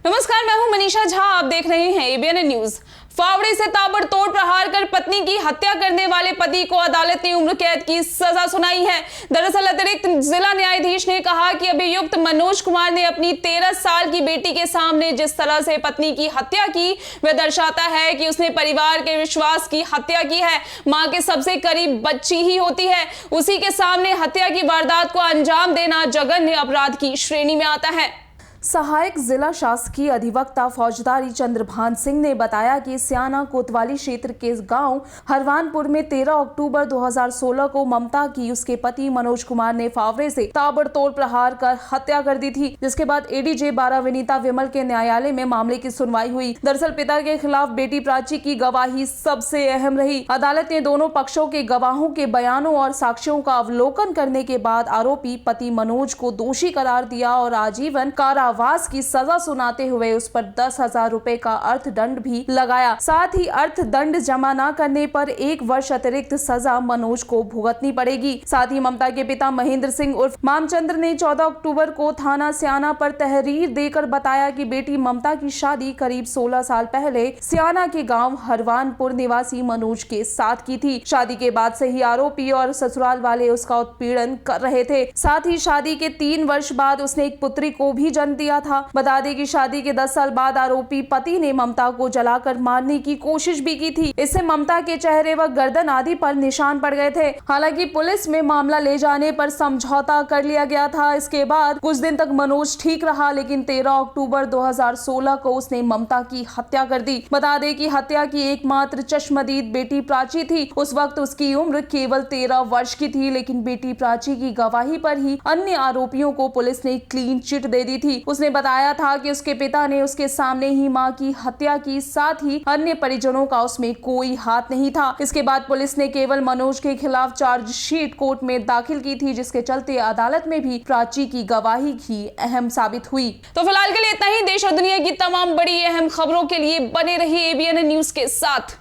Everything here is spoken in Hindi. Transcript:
नमस्कार, मैं हूं मनीषा झा। आप देख रहे हैं एबीएन न्यूज। फावड़े से ताबड़तोड़ प्रहार कर पत्नी की हत्या करने वाले पति को अदालत ने उम्र कैद की सजा सुनाई है। दरअसल अतिरिक्त जिला न्यायाधीश ने कहा कि अभियुक्त मनोज कुमार ने अपनी 13 साल की बेटी के सामने जिस तरह से पत्नी की हत्या की, वह दर्शाता है कि उसने परिवार के विश्वास की हत्या की है। मां के सबसे करीब बच्ची ही होती है, उसी के सामने हत्या की वारदात को अंजाम देना जघन्य अपराध की श्रेणी में आता है। सहायक जिला शासकीय अधिवक्ता फौजदारी चंद्रभान सिंह ने बताया कि स्याना कोतवाली क्षेत्र के गांव हरवानपुर में 13 अक्टूबर 2016 को ममता की उसके पति मनोज कुमार ने फावड़े से ताबड़तोड़ प्रहार कर हत्या कर दी थी, जिसके बाद एडीजे 12 विनीता विमल के न्यायालय में मामले की सुनवाई हुई। दरअसल पिता के खिलाफ बेटी प्राची की गवाही सबसे अहम रही। अदालत ने दोनों पक्षों के गवाहों के बयानों और साक्ष्यों का अवलोकन करने के बाद आरोपी पति मनोज को दोषी करार दिया और आजीवन कारावास की सजा सुनाते हुए उस पर 10,000 रुपए का अर्थदंड भी लगाया। साथ ही अर्थदंड जमा न करने पर 1 वर्ष अतिरिक्त सजा मनोज को भुगतनी पड़ेगी। साथ ही ममता के पिता महेंद्र सिंह उर्फ मामचंद्र ने 14 अक्टूबर को थाना स्याना पर तहरीर देकर बताया कि बेटी ममता की शादी करीब 16 साल पहले स्याना के गांव हरवानपुर निवासी मनोज के साथ की थी। शादी के बाद से ही आरोपी और ससुराल वाले उसका उत्पीड़न कर रहे थे। साथ ही शादी के 3 वर्ष बाद उसने एक पुत्री को भी जन्म दिया था। बता दें कि शादी के 10 साल बाद आरोपी पति ने ममता को जलाकर मारने की कोशिश भी की थी। इससे ममता के चेहरे व गर्दन आदि पर निशान पड़ गए थे। हालांकि पुलिस में मामला ले जाने पर समझौता कर लिया गया था। इसके बाद कुछ दिन तक मनोज ठीक रहा, लेकिन 13 अक्टूबर 2016 को उसने ममता की हत्या कर दी। बता दें कि हत्या की एकमात्र चश्मदीद बेटी प्राची थी। उस वक्त उसकी उम्र केवल 13 वर्ष की थी, लेकिन बेटी प्राची की गवाही पर ही अन्य आरोपियों को पुलिस ने क्लीन चिट दे दी थी। उसने बताया था कि उसके पिता ने उसके सामने ही मां की हत्या की, साथ ही अन्य परिजनों का उसमें कोई हाथ नहीं था। इसके बाद पुलिस ने केवल मनोज के खिलाफ चार्जशीट कोर्ट में दाखिल की थी, जिसके चलते अदालत में भी प्राची की गवाही ही अहम साबित हुई। तो फिलहाल के लिए इतना ही। देश और दुनिया की तमाम बड़ी अहम खबरों के लिए बने रहिए एबीएन न्यूज के साथ।